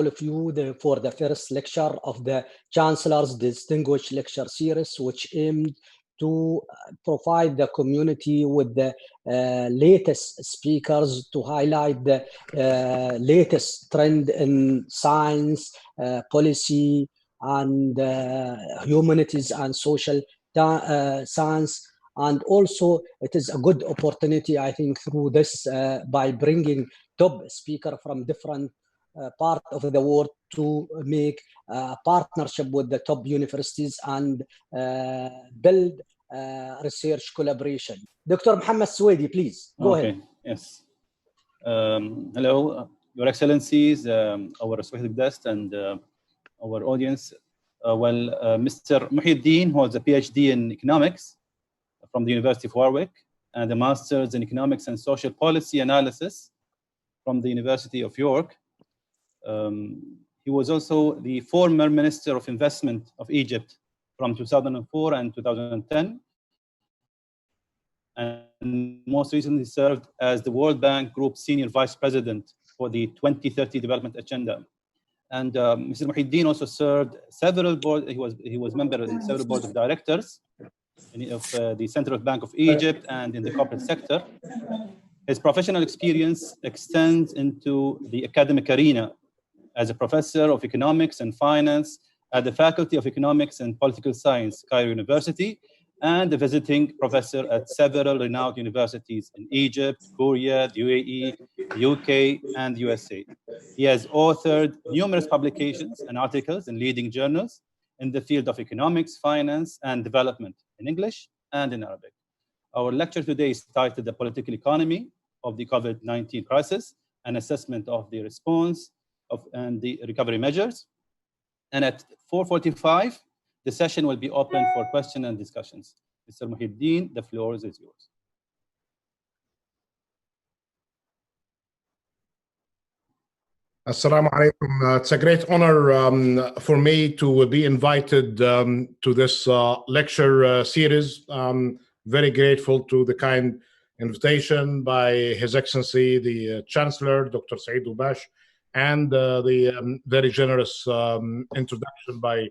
all of you for the first lecture of the Chancellor's Distinguished Lecture Series, which aimed to provide the community with the latest speakers to highlight the latest trend in science, policy, and humanities and social science. And also, it is a good opportunity, I think, through this by bringing top speaker from different part of the world to make a partnership with the top universities and build research collaboration. Dr. Mohammed Swedi, please go ahead. Yes. Hello, Your Excellencies, our respected guests, and our audience. Mr. Mohieldin holds a PhD in economics from the University of Warwick and a master's in economics and social policy analysis from the University of York. He was also the former Minister of Investment of Egypt from 2004 and 2010, and most recently served as the World Bank Group Senior Vice President for the 2030 Development Agenda. And Mr. Mohieldin also served several boards. He was member in several boards of directors of the Central Bank of Egypt and in the corporate sector. His professional experience extends into the academic arena as a professor of economics and finance at the Faculty of Economics and Political Science, Cairo University, and a visiting professor at several renowned universities in Egypt, Korea, the UAE, the UK, and the USA. He has authored numerous publications and articles in leading journals in the field of economics, finance, and development in English and in Arabic. Our lecture today is titled The Political Economy of the COVID-19 Crisis, an assessment of the response and the recovery measures. And at 4:45, the session will be open for questions and discussions. Mr. Mohieldin, the floor is yours. Assalamu alaikum. It's a great honor for me to be invited to this lecture series. Very grateful to the kind invitation by His Excellency, the Chancellor, Dr. Saeed Ubash, and the very generous introduction by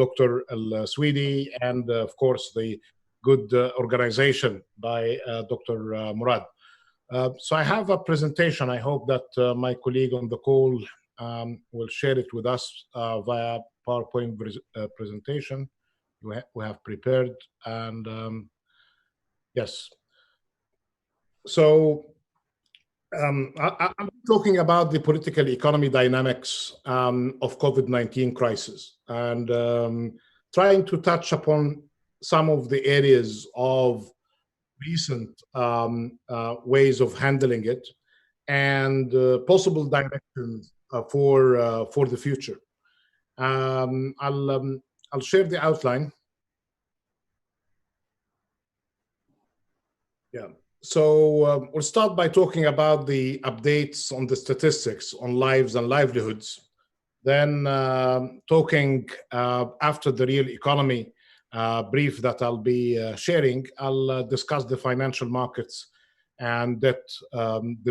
Dr. Al-Swedi, and of course the good organization by Dr. Murad. So I have a presentation. I hope that my colleague on the call will share it with us via PowerPoint presentation we have prepared. And yes, so I'm talking about the political economy dynamics of COVID-19 crisis, and trying to touch upon some of the areas of recent ways of handling it and possible directions for the future. I'll share the outline. Yeah. So we'll start by talking about the updates on the statistics on lives and livelihoods. Then talking after the real economy brief that I'll be sharing, I'll discuss the financial markets and debt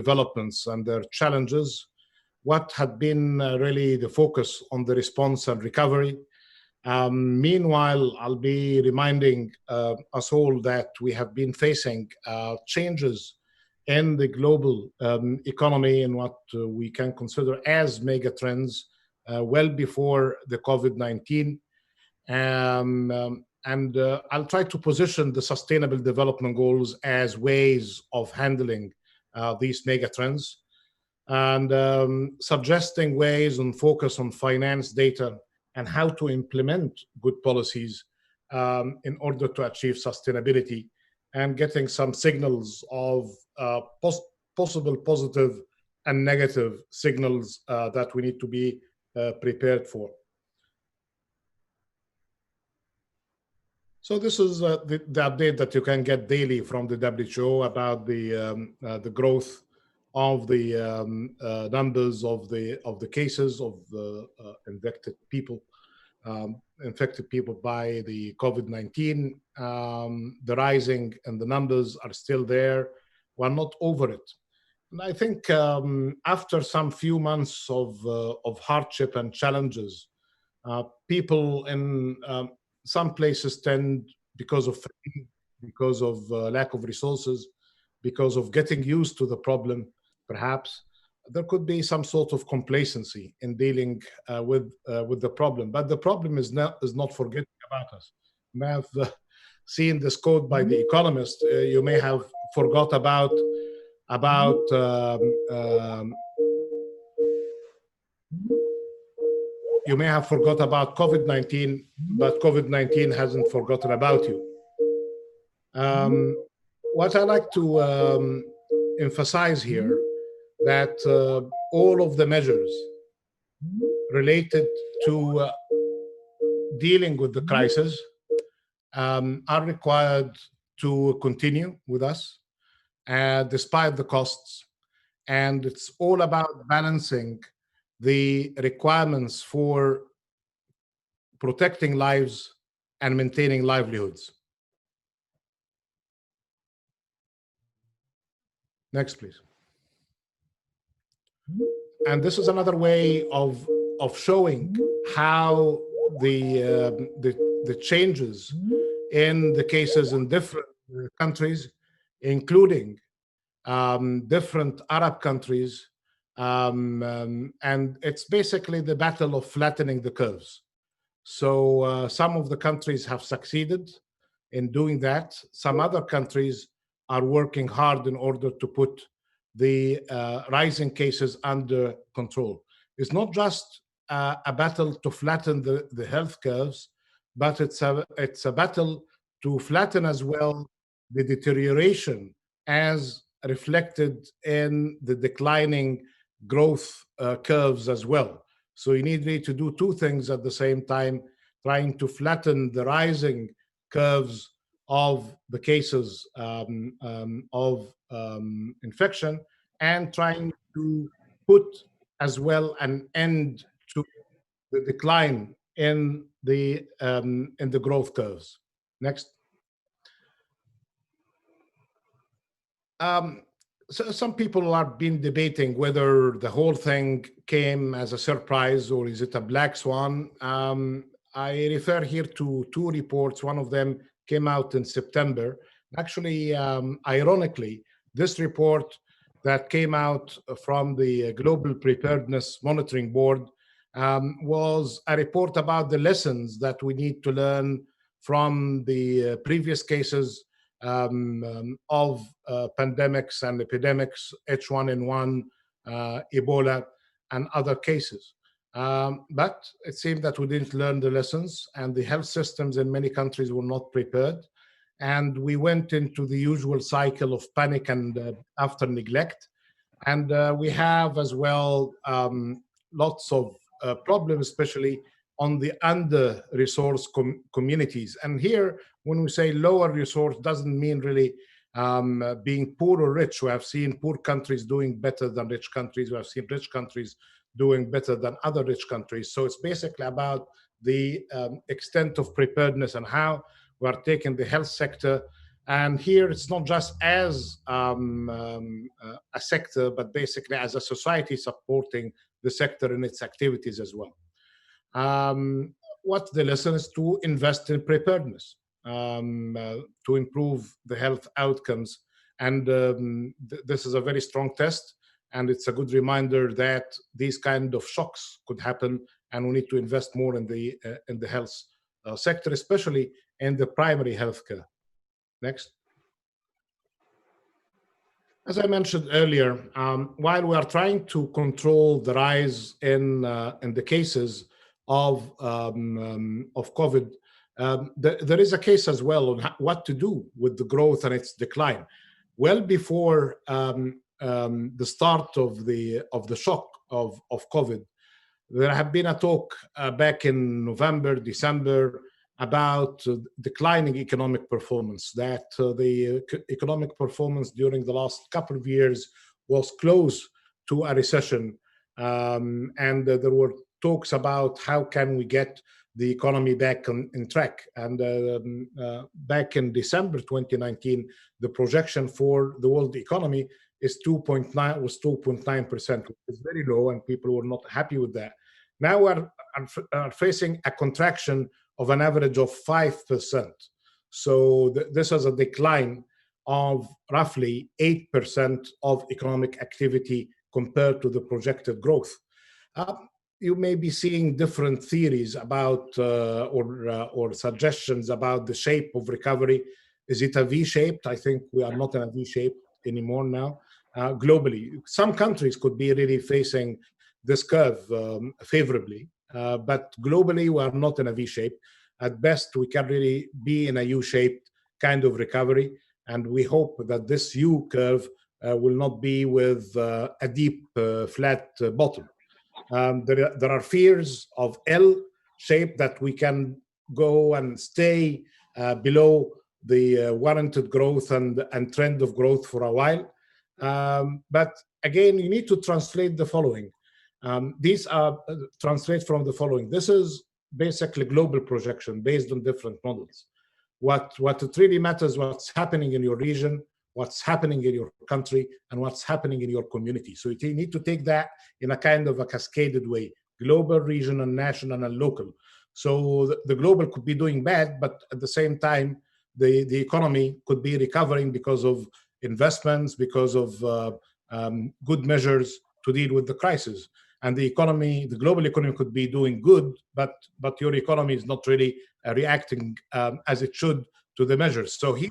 developments and their challenges, what had been really the focus on the response and recovery. Meanwhile, I'll be reminding us all that we have been facing changes in the global economy in what we can consider as mega trends well before the COVID-19. And I'll try to position the Sustainable Development Goals as ways of handling these mega trends, and suggesting ways and focus on finance data and how to implement good policies in order to achieve sustainability, and getting some signals of possible positive and negative signals that we need to be prepared for. So this is the update that you can get daily from the WHO about the growth of the numbers of the cases of the infected people by the COVID-19. The rising and the numbers are still there. We're not over it. I think after some few months of hardship and challenges, people in some places tend, because of fatigue, because of lack of resources, because of getting used to the problem, perhaps there could be some sort of complacency in dealing with the problem. But the problem is not forgetting about us. You may have seen this quote by the Economist. You may have forgot about you may have forgot about COVID-19, but COVID-19 hasn't forgotten about you. What I like to emphasize here, that all of the measures related to dealing with the crisis are required to continue with us, despite the costs. And it's all about balancing the requirements for protecting lives and maintaining livelihoods. Next, please. And this is another way of showing how the changes in the cases in different countries, including different Arab countries, and it's basically the battle of flattening the curves. So some of the countries have succeeded in doing that. Some other countries are working hard in order to put the rising cases under control. It's not just a battle to flatten the health curves, but it's a battle to flatten as well the deterioration as reflected in the declining growth curves as well. So you need really to do two things at the same time, trying to flatten the rising curves of the cases of infection, and trying to put as well an end to the decline in the growth curves. Next. So some people have been debating whether the whole thing came as a surprise or is it a black swan. I refer here to two reports. One of them came out in September. Actually, ironically, this report that came out from the Global Preparedness Monitoring Board was a report about the lessons that we need to learn from the previous cases of pandemics and epidemics, H1N1, Ebola, and other cases. But it seemed that we didn't learn the lessons, and the health systems in many countries were not prepared. And we went into the usual cycle of panic and after neglect. And we have as well lots of problems, especially on the under-resourced communities. And here, when we say lower resource, doesn't mean really being poor or rich. We have seen poor countries doing better than rich countries. We have seen rich countries doing better than other rich countries. So it's basically about the extent of preparedness and how we are taking the health sector. And here it's not just as a sector, but basically as a society supporting the sector in its activities as well. What the lesson is to invest in preparedness, to improve the health outcomes. And this is a very strong test. And it's a good reminder that these kind of shocks could happen, and we need to invest more in the health sector, especially in the primary healthcare. Next. As I mentioned earlier, while we are trying to control the rise in the cases of COVID, there is a case as well on what to do with the growth and its decline. Well before the start of the shock of COVID, there have been a talk back in November, December about declining economic performance, that the economic performance during the last couple of years was close to a recession. And there were talks about how can we get the economy back in track. And back in December 2019, the projection for the world economy is 2.9%, which is very low, and people were not happy with that. Now we're facing a contraction of an average of 5%. So this is a decline of roughly 8% of economic activity compared to the projected growth. You may be seeing different theories about or suggestions about the shape of recovery. Is it a V-shaped? I think we are not in a V-shape anymore now. Globally, some countries could be really facing this curve favorably, but globally we are not in a V-shape. At best, we can really be in a U-shaped kind of recovery, and we hope that this U curve will not be with a deep flat bottom. There are fears of L shape, that we can go and stay below the warranted growth and trend of growth for a while. But again, you need to translate the following. These are translate from the following. This is basically global projection based on different models. What it really matters, what's happening in your region, what's happening in your country, and what's happening in your community. So you need to take that in a kind of a cascaded way: global, regional, national, and local. So the global could be doing bad, but at the same time, the economy could be recovering because of investments, because of good measures to deal with the crisis. And the economy, the global economy, could be doing good, but your economy is not really reacting as it should to the measures. So here,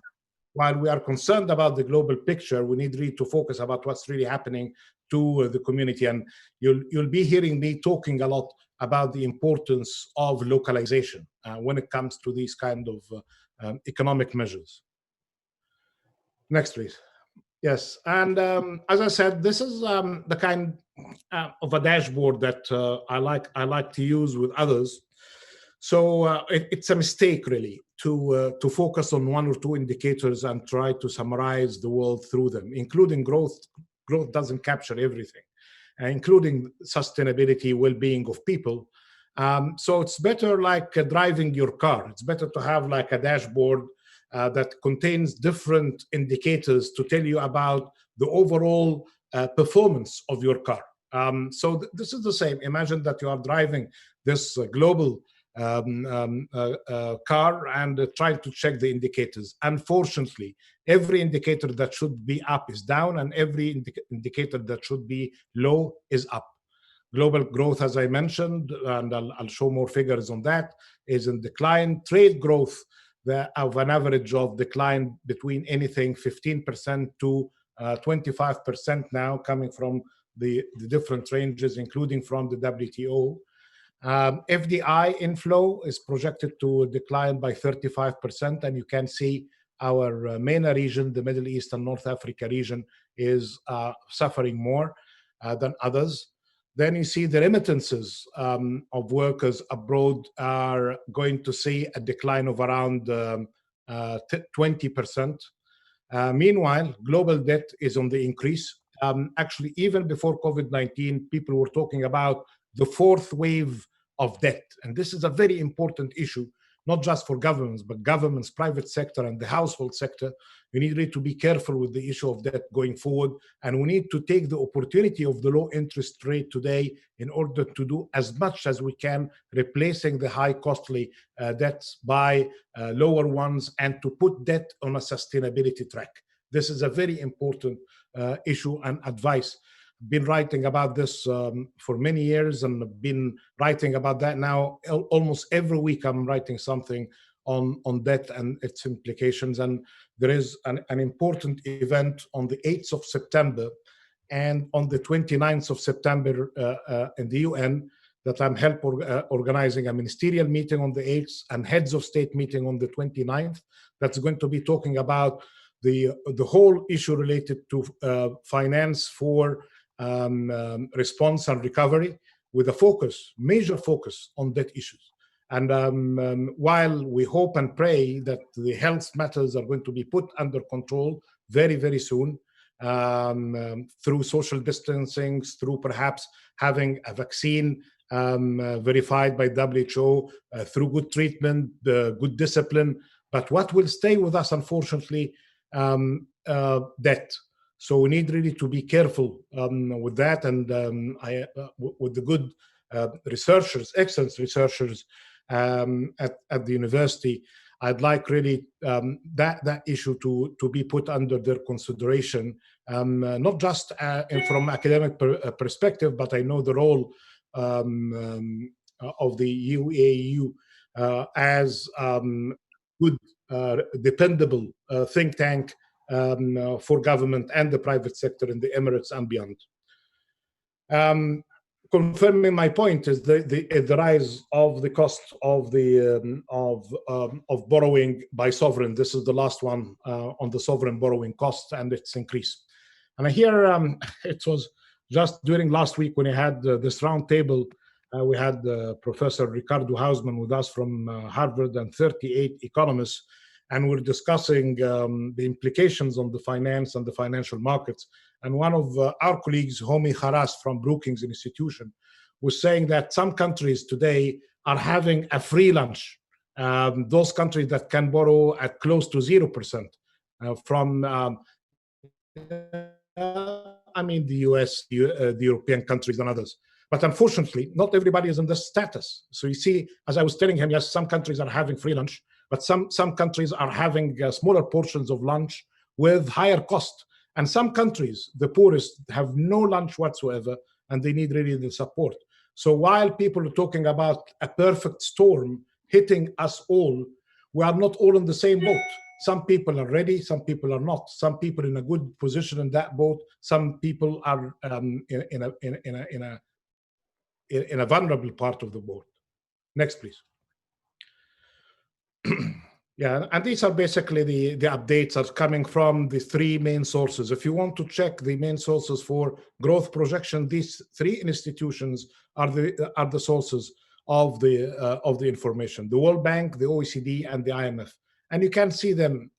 while we are concerned about the global picture, we need really to focus about what's really happening to the community. And you'll be hearing me talking a lot about the importance of localization when it comes to these kind of economic measures. Next, please. Yes, and as I said, this is the kind of a dashboard that I like to use with others. So it's a mistake really to focus on one or two indicators and try to summarize the world through them, including growth. Growth doesn't capture everything, including sustainability, well-being of people. So it's better like driving your car. It's better to have like a dashboard that contains different indicators to tell you about the overall performance of your car. So this is the same. Imagine that you are driving this global car and trying to check the indicators. Unfortunately, every indicator that should be up is down, and every indicator that should be low is up. Global growth, as I mentioned, and I'll show more figures on that, is in decline. Trade growth, of an average of decline between anything 15% to 25% now, coming from the different ranges, including from the WTO. FDI inflow is projected to decline by 35%, and you can see our MENA region, the Middle East and North Africa region, is suffering more than others. Then you see the remittances of workers abroad are going to see a decline of around 20%. Meanwhile, global debt is on the increase. Actually, even before COVID-19, people were talking about the fourth wave of debt. And this is a very important issue, not just for governments, but governments, private sector, and the household sector. We need to be careful with the issue of debt going forward. And we need to take the opportunity of the low interest rate today in order to do as much as we can, replacing the high costly debts by lower ones, and to put debt on a sustainability track. This is a very important issue and advice. Been writing about this for many years, and been writing about that now almost every week. I'm writing something on debt and its implications. And there is an important event on the 8th of September and on the 29th of September in the UN that I'm organizing a ministerial meeting on the 8th and heads of state meeting on the 29th. That's going to be talking about the whole issue related to finance for response and recovery, with a major focus on debt issues. And while we hope and pray that the health matters are going to be put under control very, very soon, through social distancing, through perhaps having a vaccine verified by WHO, through good treatment, good discipline. But what will stay with us, unfortunately, debt. So we need really to be careful with that, and with the good researchers, excellent researchers at the university, I'd like really that issue to be put under their consideration, not just from academic perspective, but I know the role of the UAU as good, dependable think tank for government and the private sector in the Emirates and beyond. Confirming my point is the rise of the cost of the of borrowing by sovereign. This is the last one on the sovereign borrowing costs and its increase. And here it was just during last week when I had this round table. We had Professor Ricardo Hausman with us from Harvard and 38 economists, and we're discussing the implications on the finance and the financial markets. And one of our colleagues, Homi Kharas from Brookings Institution, was saying that some countries today are having a free lunch. Those countries that can borrow at close to 0% from, the US, the European countries and others. But unfortunately, not everybody is in this status. So you see, as I was telling him, yes, some countries are having free lunch, but some countries are having smaller portions of lunch with higher cost. And some countries, the poorest, have no lunch whatsoever, and they need really the support. So while people are talking about a perfect storm hitting us all, we are not all in the same boat. Some people are ready, some people are not. Some people in a good position in that boat. Some people are in a vulnerable part of the boat. Next, please. Yeah, and these are basically the updates are coming from the three main sources. If you want to check the main sources for growth projection, these three institutions are the sources of the information: the World Bank, the OECD, and the IMF. And you can see them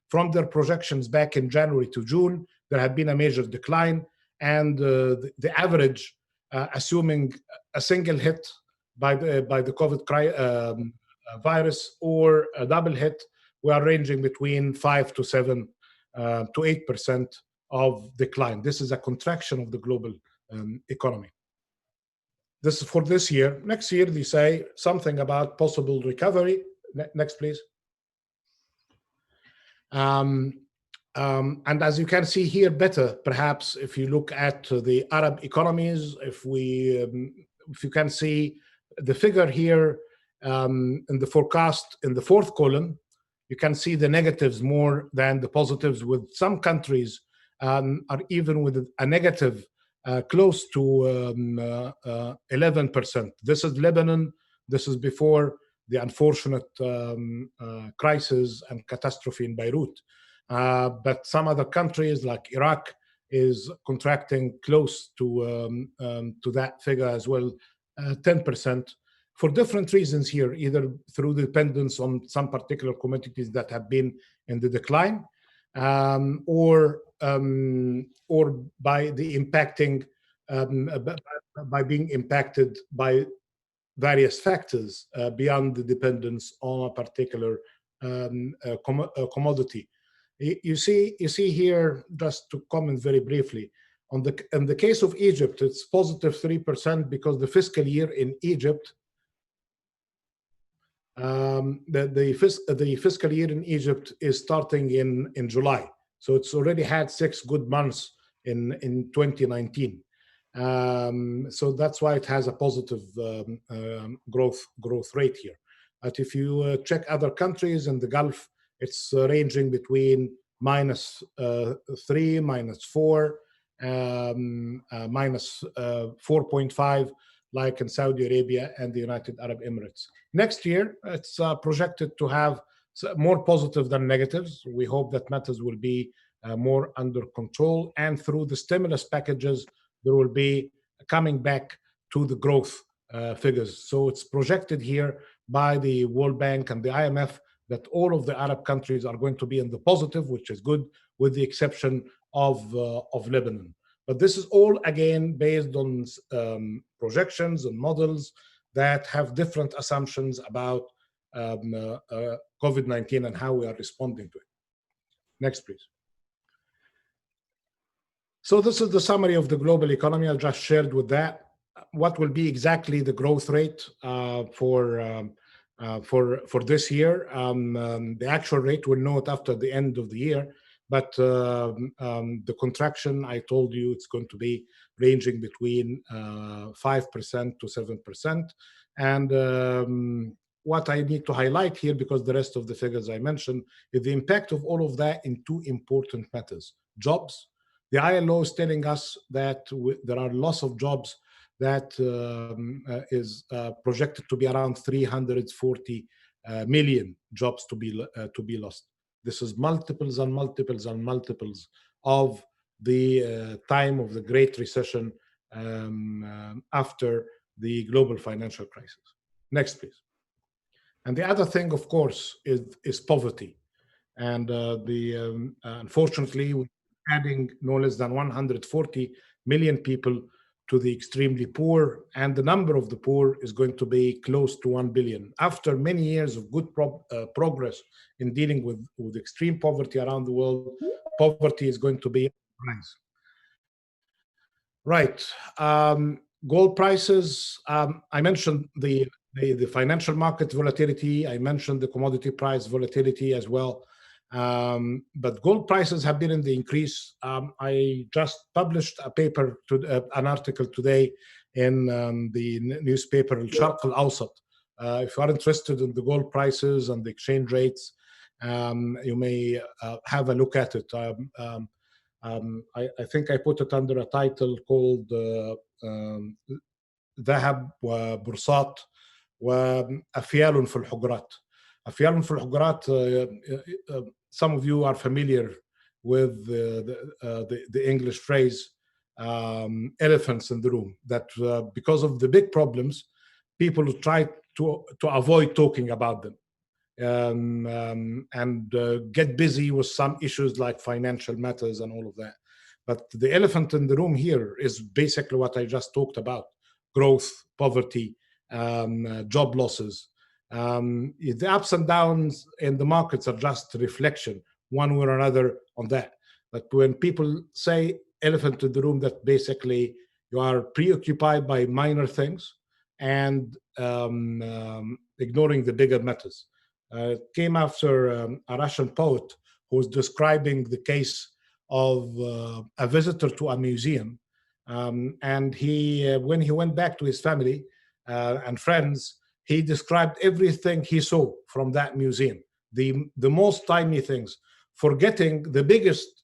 from their projections back in January to June. There had been a major decline, and the average, assuming a single hit by the COVID virus or a double hit, we are ranging between 5 to 7 to 8% of decline. This is a contraction of the global economy. This is for this year. Next year, they say something about possible recovery. Next, please. And as you can see here better, perhaps if you look at the Arab economies, if you can see the figure here, in the forecast in the fourth column, you can see the negatives more than the positives, with some countries are even with a negative close to 11%. This is Lebanon. This is before the unfortunate crisis and catastrophe in Beirut. But some other countries like Iraq is contracting close to that figure as well, 10%. For different reasons here, either through dependence on some particular commodities that have been in the decline, or by the impacting, by being impacted by various factors beyond the dependence on a particular commodity. You see here, just to comment very briefly, in the case of Egypt, it's positive 3% because the fiscal year in Egypt, the fiscal year in Egypt is starting in July. So it's already had 6 good months in 2019. So that's why it has a positive growth rate here. But if you check other countries in the Gulf, it's ranging between -3, -4, -4.5, like in Saudi Arabia and the United Arab Emirates. Next year, it's projected to have more positive than negatives. We hope that matters will be more under control, and through the stimulus packages, there will be coming back to the growth figures. So it's projected here by the World Bank and the IMF that all of the Arab countries are going to be in the positive, which is good, with the exception of Lebanon. But this is all, again, based on projections and models that have different assumptions about COVID-19 and how we are responding to it. Next, please. So this is the summary of the global economy I just shared with that. What will be exactly the growth rate for this year? The actual rate we'll know it after the end of the year, but the contraction, I told you, it's going to be ranging between 5% to 7%. And what I need to highlight here, because the rest of the figures I mentioned, is the impact of all of that in two important matters: jobs. The ILO is telling us that there are loss of jobs that is projected to be around 340 million jobs to be lost. This is multiples and multiples and multiples of the time of the Great Recession after the global financial crisis. Next, please. And the other thing, of course, is poverty. And unfortunately, we're adding no less than 140 million people to the extremely poor, and the number of the poor is going to be close to 1 billion. After many years of good progress in dealing with extreme poverty around the world, poverty is going to be on the rise. Right. Gold prices, I mentioned the financial market volatility. I mentioned the commodity price volatility as well. But gold prices have been in the increase. I just published a paper, an article today in the newspaper Al-Sharq Al-Awsat. If you are interested in the gold prices and the exchange rates, you may have a look at it. I think I put it under a title called ذهب وبورصات وأفيال في الحجرات. أفيال في الحجرات, some of you are familiar with the English phrase elephants in the room, that because of the big problems, people try to avoid talking about them and get busy with some issues like financial matters and all of that. But the elephant in the room here is basically what I just talked about: growth, poverty, job losses. The ups and downs in the markets are just a reflection, one way or another, on that. But when people say elephant in the room, that basically you are preoccupied by minor things and ignoring the bigger matters. It came after a Russian poet who was describing the case of a visitor to a museum. And he, when he went back to his family and friends, he described everything he saw from that museum, the most tiny things, forgetting the biggest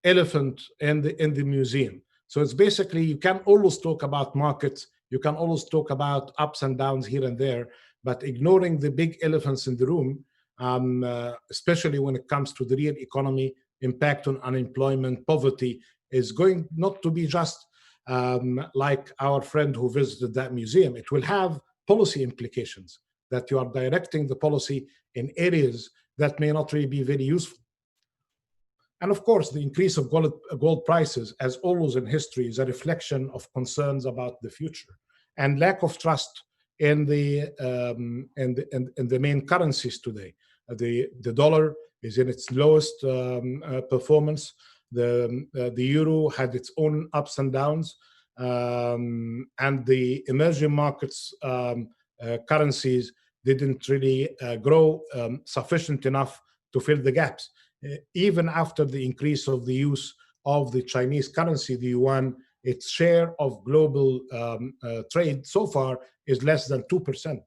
elephant in the museum. So it's basically, you can always talk about markets, you can always talk about ups and downs here and there, but ignoring the big elephants in the room, especially when it comes to the real economy, impact on unemployment, poverty, is going not to be just like our friend who visited that museum. It will have policy implications, that you are directing the policy in areas that may not really be very useful. And of course, the increase of gold prices, as always in history, is a reflection of concerns about the future and lack of trust in the main currencies today. The dollar is in its lowest performance. The euro had its own ups and downs, and the emerging markets currencies didn't really grow sufficient enough to fill the gaps. Even after the increase of the use of the Chinese currency, the yuan, its share of global trade so far is less than 2%.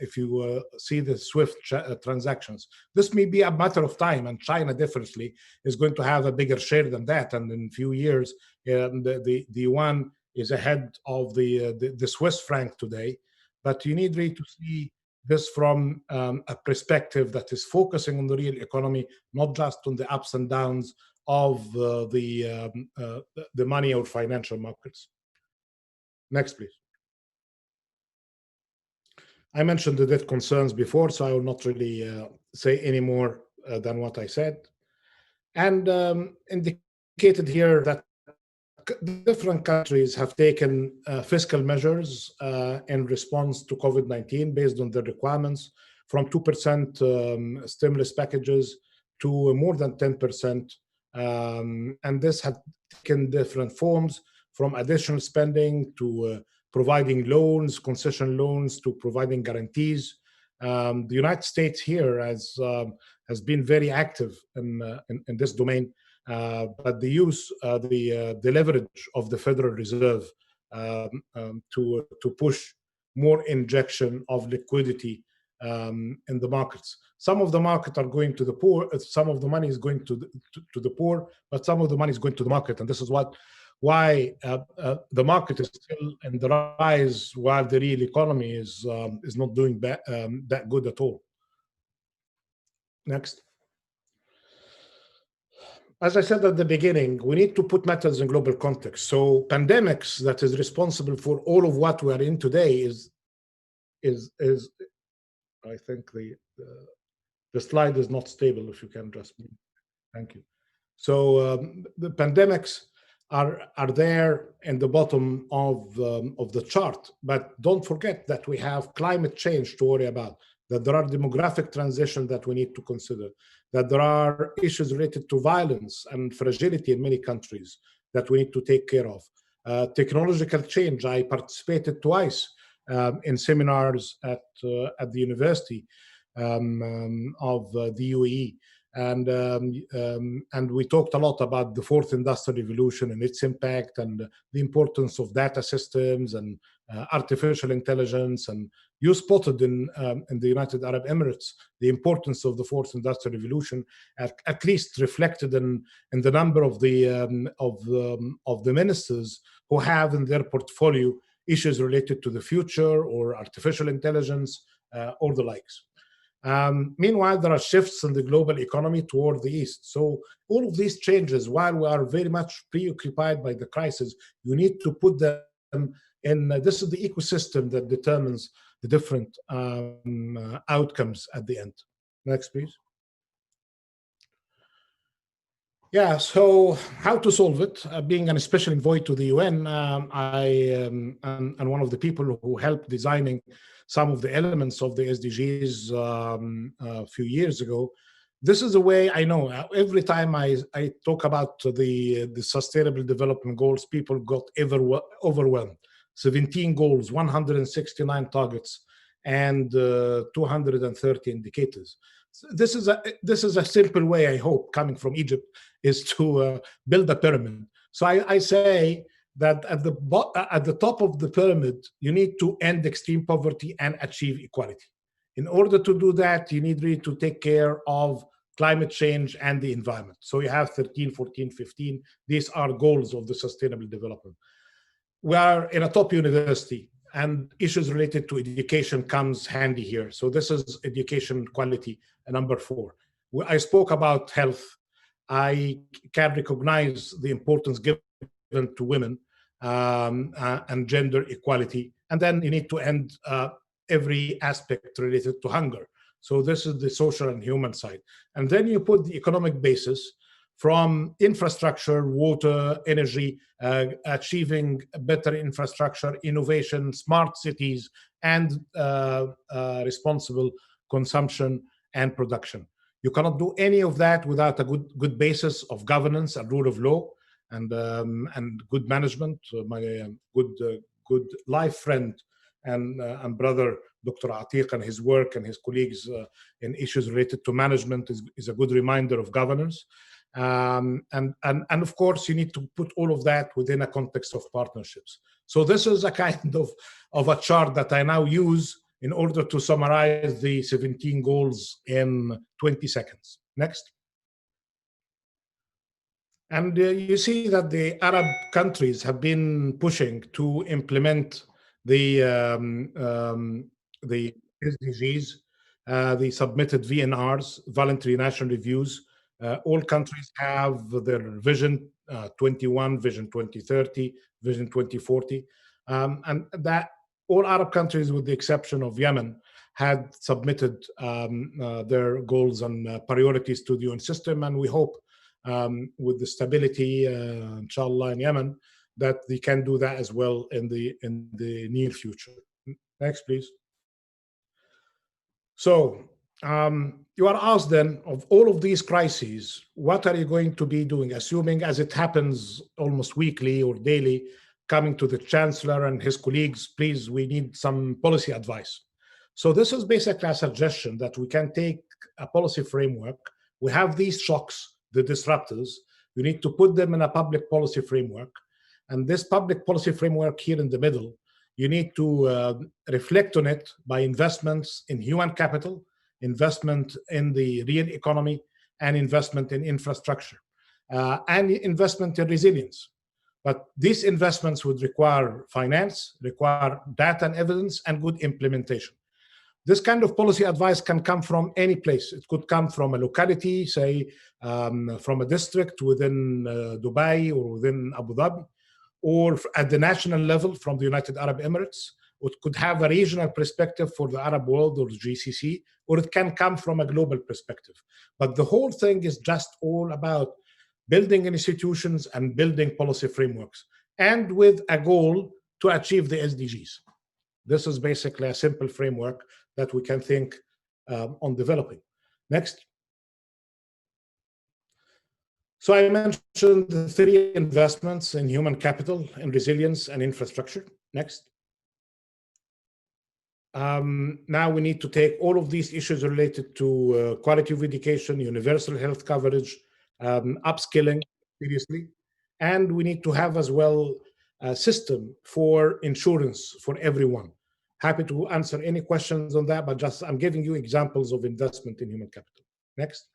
If you see the SWIFT transactions, this may be a matter of time, and China definitely is going to have a bigger share than that. And in a few years, the yuan is ahead of the Swiss franc today. But you need really to see this from a perspective that is focusing on the real economy, not just on the ups and downs of the money or financial markets. Next, please. I mentioned the debt concerns before, so I will not really say any more than what I said. And indicated here that different countries have taken fiscal measures in response to COVID-19 based on their requirements, from 2% stimulus packages to more than 10% And this had taken different forms, from additional spending to providing loans, concession loans, to providing guarantees. The United States here has been very active in this domain, but the the leverage of the Federal Reserve to push more injection of liquidity in the markets. Some of the market are going to the poor. Some of the money is going to the poor, but some of the money is going to the market, and this is why the market is still in the rise, while the real economy is not doing that good at all. Next. As I said at the beginning, we need to put matters in global context. So pandemics that is responsible for all of what we are in today is I think the slide is not stable. If you can just, thank you. So the pandemics are there in the bottom of the chart, but don't forget that we have climate change to worry about, that there are demographic transition that we need to consider, that there are issues related to violence and fragility in many countries that we need to take care of. Technological change. I participated twice in seminars at the university of the UAE, and we talked a lot about the fourth industrial revolution and its impact, and the importance of data systems and artificial intelligence. And you spotted in the United Arab Emirates the importance of the fourth industrial revolution, at least reflected in the number of the ministers who have in their portfolio issues related to the future or artificial intelligence or the likes. Meanwhile, there are shifts in the global economy toward the east. So all of these changes, while we are very much preoccupied by the crisis, you need to put them in. This is the ecosystem that determines the different outcomes at the end. Next, please. Yeah, so how to solve it? Being an special envoy to the UN, I am one of the people who helped designing some of the elements of the SDGs a few years ago. This is the way I know. Every time I talk about the Sustainable Development Goals, people got overwhelmed. 17 goals, 169 targets, and 230 indicators. This is a simple way, I hope, coming from Egypt, is to build a pyramid. So I say that at the top of the pyramid, you need to end extreme poverty and achieve equality. In order to do that, you need really to take care of climate change and the environment. So you have 13, 14, 15. These are goals of the sustainable development. We are in a top university, and issues related to education comes handy here. So this is education quality, number 4. I spoke about health. I can recognize the importance given to women and gender equality. And then you need to end every aspect related to hunger. So this is the social and human side. And then you put the economic basis from infrastructure, water, energy, achieving better infrastructure, innovation, smart cities, and responsible consumption and production. You cannot do any of that without a good basis of governance and rule of law and good management. My good life friend and brother, Dr. Atiq, and his work and his colleagues in issues related to management is a good reminder of governance. And of course, you need to put all of that within a context of partnerships. So this is a kind of a chart that I now use in order to summarize the 17 goals in 20 seconds. Next. And you see that the Arab countries have been pushing to implement the SDGs. They submitted VNRs, voluntary national reviews. All countries have their Vision 21, Vision 2030, Vision 2040, and that all Arab countries, with the exception of Yemen, had submitted their goals and priorities to the UN system. And we hope with the stability, inshallah, in Yemen, that they can do that as well in the near future. Next, please. So you are asked then, of all of these crises, what are you going to be doing? Assuming, as it happens almost weekly or daily, coming to the chancellor and his colleagues, please, we need some policy advice. So this is basically a suggestion that we can take a policy framework. We have these shocks, the disruptors. We need to put them in a public policy framework. And this public policy framework here in the middle, you need to reflect on it by investments in human capital, investment in the real economy, and investment in infrastructure, and investment in resilience. But these investments would require finance, require data and evidence, and good implementation. This kind of policy advice can come from any place. It could come from a locality, say from a district within Dubai or within Abu Dhabi, or at the national level from the United Arab Emirates. It could have a regional perspective for the Arab world or the GCC, or it can come from a global perspective. But the whole thing is just all about building institutions and building policy frameworks, and with a goal to achieve the SDGs. This is basically a simple framework that we can think on developing. Next. So I mentioned the 3 investments in human capital, in resilience, and infrastructure. Next. Now we need to take all of these issues related to quality of education, universal health coverage, upskilling seriously, and we need to have as well a system for insurance for everyone. Happy to answer any questions on that, but just I'm giving you examples of investment in human capital. Next.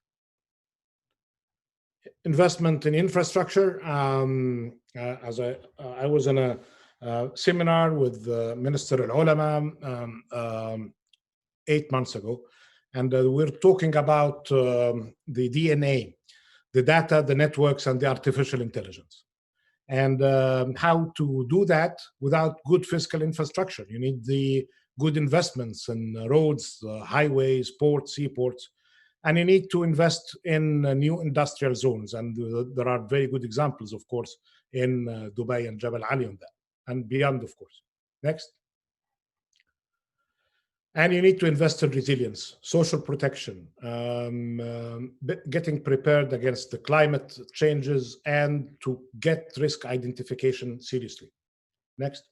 Investment in infrastructure. As I was in a seminar with Minister al-Ulama 8 months ago, and we're talking about the DNA, the data, the networks, and the artificial intelligence, and how to do that without good fiscal infrastructure. You need the good investments in roads, highways, ports, seaports, and you need to invest in new industrial zones. And there are very good examples, of course, in Dubai and Jebel Ali on that, and beyond, of course. Next. And you need to invest in resilience, social protection, getting prepared against the climate changes, and to get risk identification seriously. Next.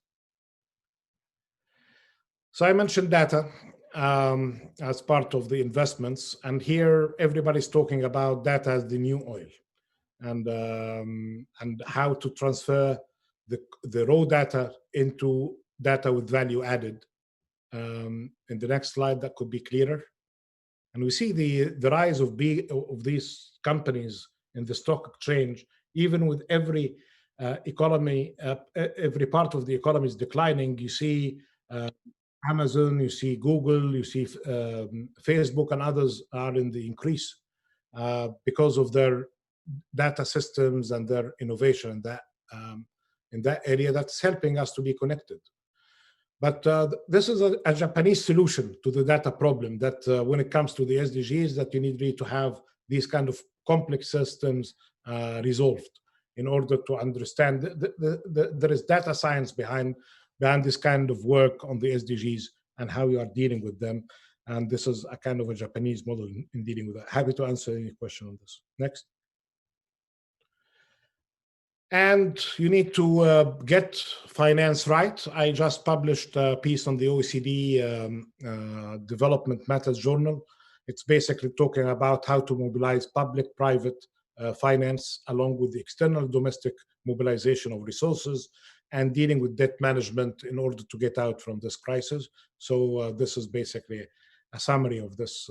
So I mentioned data as part of the investments, and here everybody's talking about data as the new oil, and how to transfer the raw data into data with value added. In the next slide, that could be clearer. And we see the rise of these companies in the stock exchange, even with every economy, every part of the economy is declining. You see Amazon, you see Google, you see Facebook, and others are in the increase because of their data systems and their innovation in that area that's helping us to be connected. But this is a Japanese solution to the data problem, that when it comes to the SDGs, that you need really to have these kind of complex systems resolved in order to understand. There is data science behind this kind of work on the SDGs and how you are dealing with them. And this is a kind of a Japanese model in dealing with that. Happy to answer any question on this. Next. And you need to get finance right. I just published a piece on the OECD Development Matters Journal. It's basically talking about how to mobilize public-private finance along with the external domestic mobilization of resources and dealing with debt management in order to get out from this crisis. So this is basically a summary of this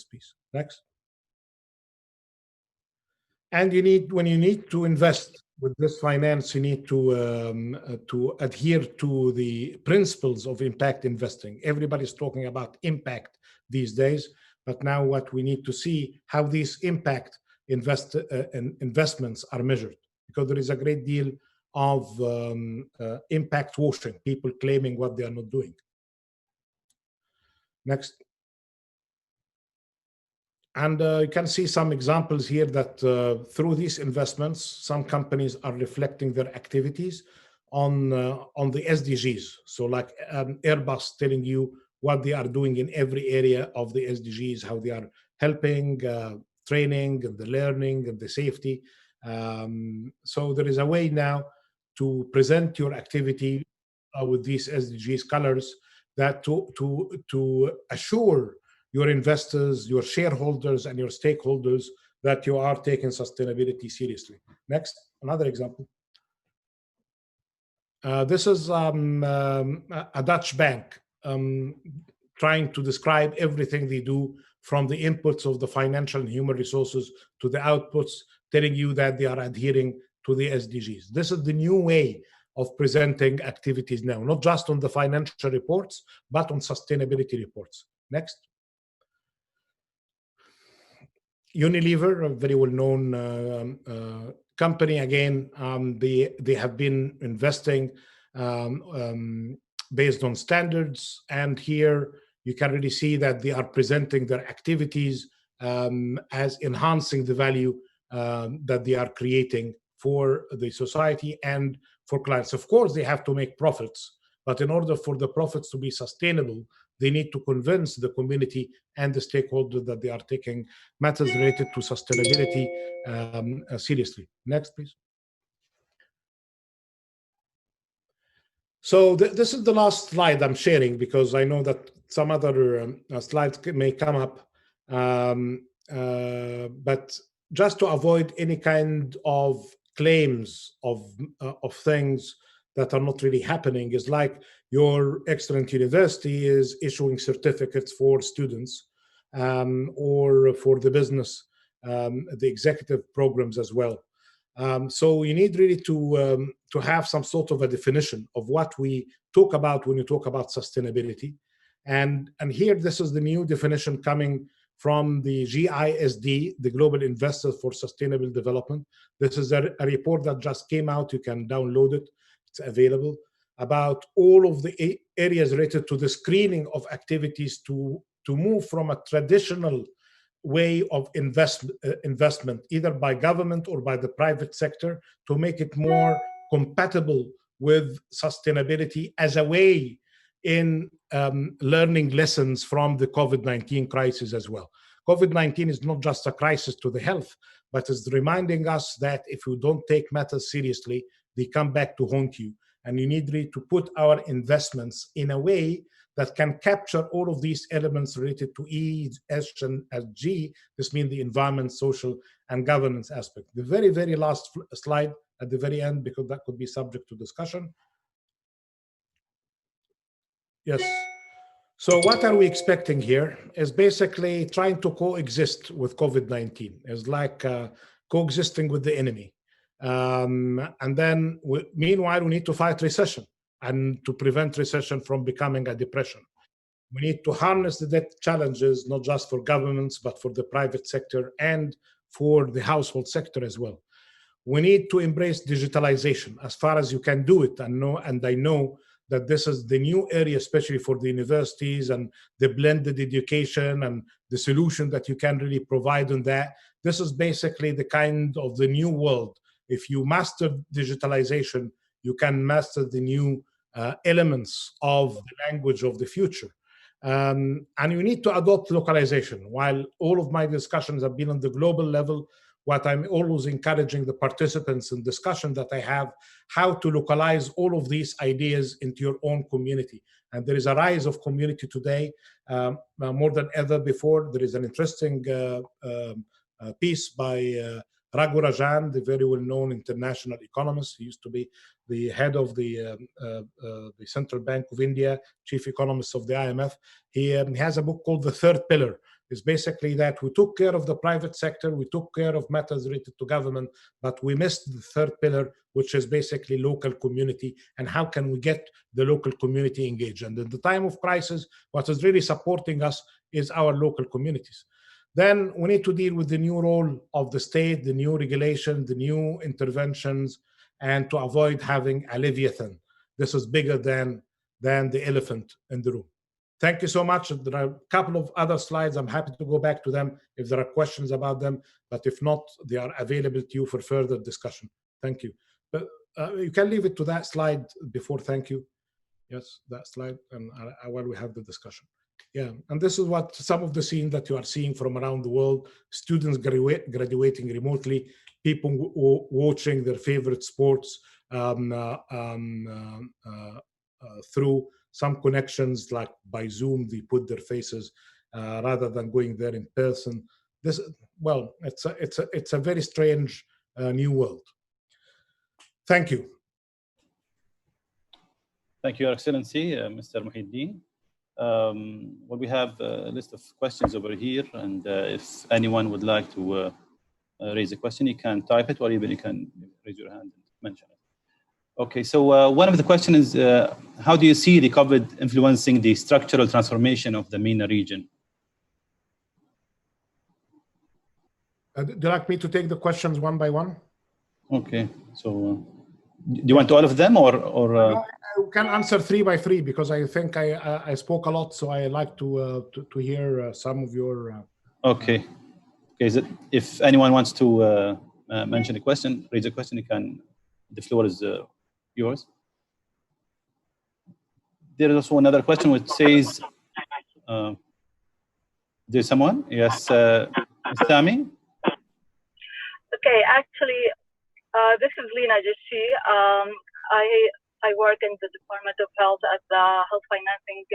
piece. Next. And when you need to invest with this finance, you need to adhere to the principles of impact investing. Everybody's talking about impact these days, but now what we need to see how these impact investments are measured, because there is a great deal of impact washing, people claiming what they are not doing. Next. And you can see some examples here that through these investments, some companies are reflecting their activities on the SDGs. So like Airbus telling you what they are doing in every area of the SDGs, how they are helping, training, and the learning, and the safety. So there is a way now to present your activity with these SDGs colors, that to assure your investors, your shareholders, and your stakeholders that you are taking sustainability seriously. Next, another example. This is a Dutch bank trying to describe everything they do, from the inputs of the financial and human resources to the outputs, telling you that they are adhering to the SDGs. This is the new way of presenting activities now, not just on the financial reports, but on sustainability reports. Next. Unilever, a very well-known company, again, they have been investing based on standards, and here you can really see that they are presenting their activities as enhancing the value that they are creating for the society and for clients. Of course, they have to make profits, but in order for the profits to be sustainable, they need to convince the community and the stakeholders that they are taking matters related to sustainability seriously. Next, please. So this is the last slide I'm sharing, because I know that some other slides may come up, but just to avoid any kind of claims of things that are not really happening, is like your excellent university is issuing certificates for students, or for the business, the executive programs as well. So you need really to have some sort of a definition of what we talk about when you talk about sustainability. And here, this is the new definition coming from the GISD, the Global Investors for Sustainable Development. This is a report that just came out. You can download it. It's available, about all of the areas related to the screening of activities to move from a traditional way of investment, either by government or by the private sector, to make it more compatible with sustainability as a way in learning lessons from the COVID-19 crisis as well. COVID-19 is not just a crisis to the health, but is reminding us that if you don't take matters seriously, they come back to haunt you. And you need really to put our investments in a way that can capture all of these elements related to E, S, and G. This means the environment, social, and governance aspect. The very, very last slide at the very end, because that could be subject to discussion. Yes. So what are we expecting here is basically trying to coexist with COVID-19. It's like coexisting with the enemy. And then, meanwhile, we need to fight recession and to prevent recession from becoming a depression. We need to harness the debt challenges, not just for governments, but for the private sector and for the household sector as well. We need to embrace digitalization as far as you can do it. And I know that this is the new area, especially for the universities and the blended education and the solution that you can really provide on that. This is basically the kind of the new world. If you master digitalization, you can master the new elements of the language of the future. And you need to adopt localization. While all of my discussions have been on the global level, what I'm always encouraging the participants in discussion that I have, how to localize all of these ideas into your own community. And there is a rise of community today, more than ever before. There is an interesting piece by Raghu Rajan, the very well-known international economist. He used to be the head of the Central Bank of India, chief economist of the IMF. He has a book called The Third Pillar. It's basically that we took care of the private sector, we took care of matters related to government, but we missed the third pillar, which is basically local community, and how can we get the local community engaged. And in the time of crisis, what is really supporting us is our local communities. Then we need to deal with the new role of the state, the new regulation, the new interventions, and to avoid having a leviathan. This is bigger than the elephant in the room. Thank you so much. There are a couple of other slides. I'm happy to go back to them if there are questions about them, but if not, they are available to you for further discussion. Thank you. But you can leave it to that slide before thank you. Yes, that slide, and while we have the discussion. Yeah, and this is what some of the scenes that you are seeing from around the world, students graduating remotely, people watching their favorite sports through some connections, like by Zoom, they put their faces rather than going there in person. This, well, it's a very strange new world. Thank you. Thank you, Your Excellency, Mr. Mohieldin. Well, we have a list of questions over here, and if anyone would like to raise a question, you can type it, or even you can raise your hand and mention it. Okay, so one of the questions is, how do you see the COVID influencing the structural transformation of the MENA region? Do you like me to take the questions one by one? Okay, so do you want all of them, or I can answer 3 by 3 because I think I spoke a lot, so I like to hear some of your. Okay. Okay. If anyone wants to mention a question, raise a question, you can. The floor is yours. There is also another question which says, there's someone? Yes, Sami? Okay, actually, this is Lina Jishi. I work in the Department of Health as the Health Financing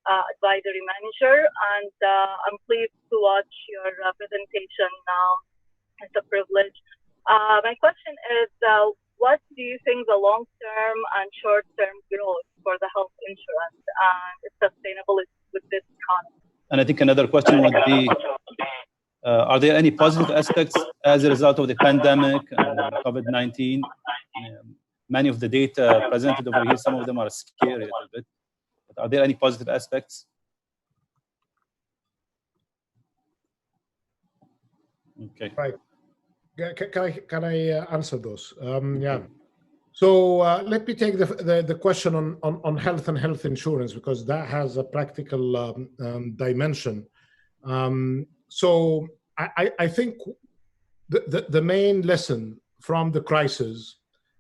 Advisory Manager, and I'm pleased to watch your presentation now. It's a privilege. My question is, what do you think the long-term and short-term growth for the health insurance and its sustainability with this economy? And I think another question would be, are there any positive aspects as a result of the pandemic, COVID-19? Many of the data presented over here, some of them are scary a little bit. But are there any positive aspects? Okay. Right. Can I answer those? Yeah. So let me take the question on health and health insurance, because that has a practical dimension. So I think the main lesson from the crisis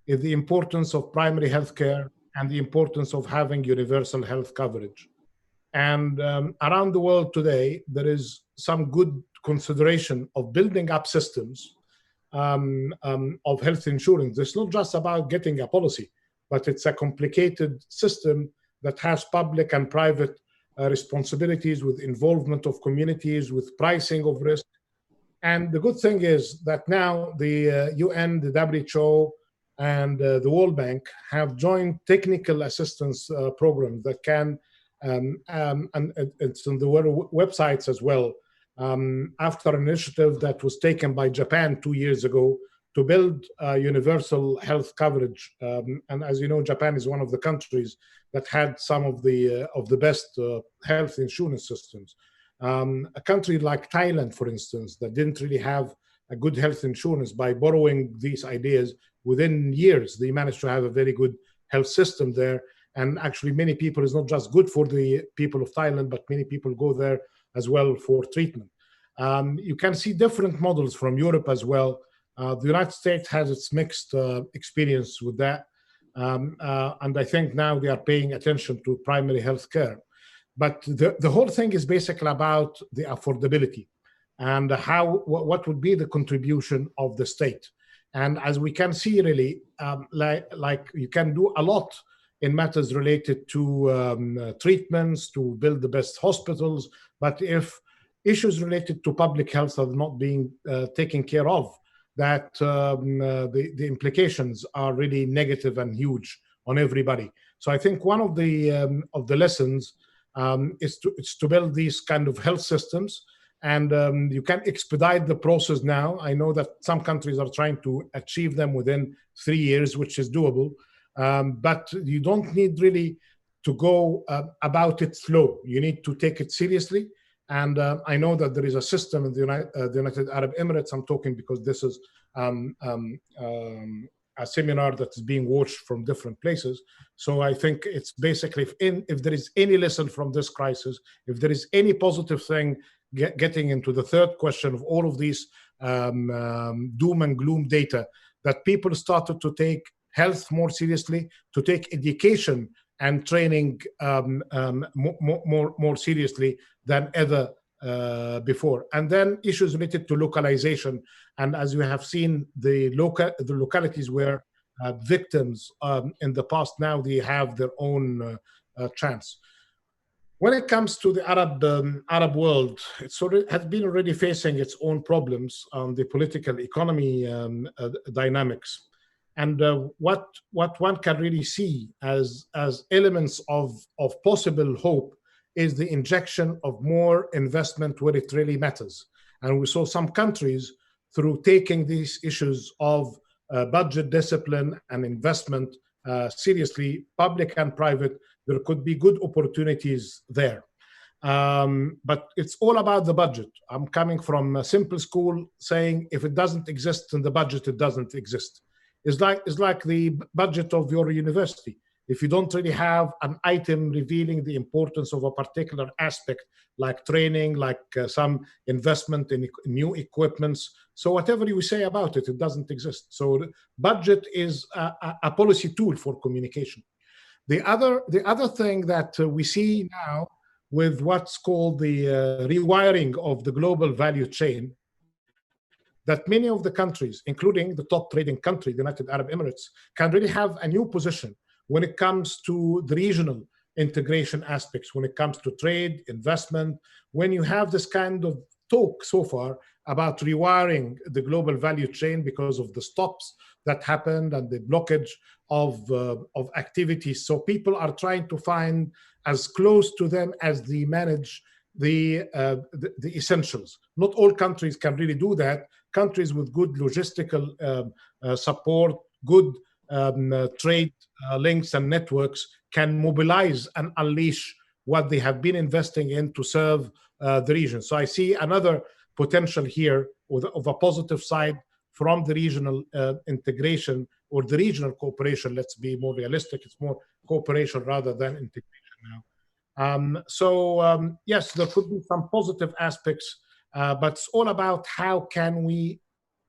is the importance of primary health care and the importance of having universal health coverage. And around the world today, there is some good consideration of building up systems of health insurance. It's not just about getting a policy, but it's a complicated system that has public and private responsibilities, with involvement of communities, with pricing of risk. And the good thing is that now the UN, the WHO, and the World Bank have joined technical assistance programs that can, and it's on the websites as well, after an initiative that was taken by Japan 2 years ago to build universal health coverage. And as you know, Japan is one of the countries that had some of the best health insurance systems. A country like Thailand, for instance, that didn't really have a good health insurance, by borrowing these ideas, within years, they managed to have a very good health system there. And actually, many people, it's not just good for the people of Thailand, but many people go there as well for treatment. You can see different models from Europe as well. The United States has its mixed experience with that. And I think now they are paying attention to primary health care. But the whole thing is basically about the affordability and what would be the contribution of the state. And as we can see, really, like you can do a lot in matters related to treatments, to build the best hospitals. But if issues related to public health are not being taken care of, that the implications are really negative and huge on everybody. So I think one of the lessons is to build these kind of health systems. And you can expedite the process now. I know that some countries are trying to achieve them within 3 years, which is doable. But you don't need really to go about it slow. You need to take it seriously. And I know that there is a system in the United Arab Emirates. I'm talking because this is a seminar that is being watched from different places. So I think it's basically, if there is any lesson from this crisis, if there is any positive thing, getting into the third question of all of these doom and gloom data, that people started to take health more seriously, to take education and training more seriously than ever before. And then issues related to localization. And as you have seen, the localities were victims in the past. Now they have their own chance. When it comes to the Arab world, it has been already facing its own problems on the political economy dynamics. And what one can really see as elements of possible hope is the injection of more investment where it really matters. And we saw some countries, through taking these issues of budget discipline and investment seriously, public and private, there could be good opportunities there. But it's all about the budget. I'm coming from a simple school saying if it doesn't exist in the budget, it doesn't exist. It's like the budget of your university. If you don't really have an item revealing the importance of a particular aspect, like training, like some investment in new equipments, so whatever you say about it, it doesn't exist. So the budget is a policy tool for communication. The other thing that we see now with what's called the rewiring of the global value chain, that many of the countries, including the top trading country, the United Arab Emirates, can really have a new position when it comes to the regional integration aspects, when it comes to trade, investment. When you have this kind of talk so far about rewiring the global value chain because of the stops that happened and the blockage of activities. So people are trying to find as close to them as they manage the essentials. Not all countries can really do that. Countries with good logistical support, good trade links and networks can mobilize and unleash what they have been investing in to serve the region. So I see another potential here of a positive side from the regional integration or the regional cooperation. Let's be more realistic. It's more cooperation rather than integration now. Yes, there could be some positive aspects, but it's all about how can we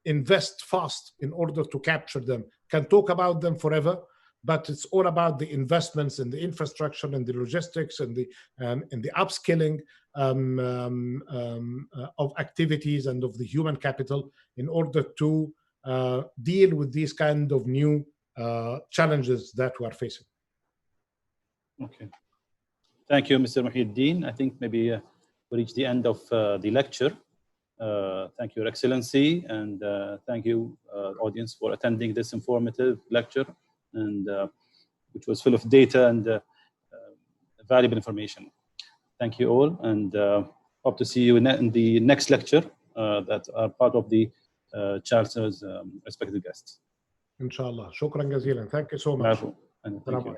invest fast in order to capture them. Can talk about them forever, but it's all about the investments in the infrastructure and the logistics and the upskilling of activities and of the human capital in order to deal with these kind of new challenges that we are facing. Okay. Thank you, Mr. Mohieldin. I think maybe we reach the end of the lecture. Thank you, Your Excellency, and thank you, audience, for attending this informative lecture, and which was full of data and valuable information. Thank you all, and hope to see you in the next lecture that are part of the Charter's respected guests. Inshallah. Shukran jazilan. Thank you so much. And thank you.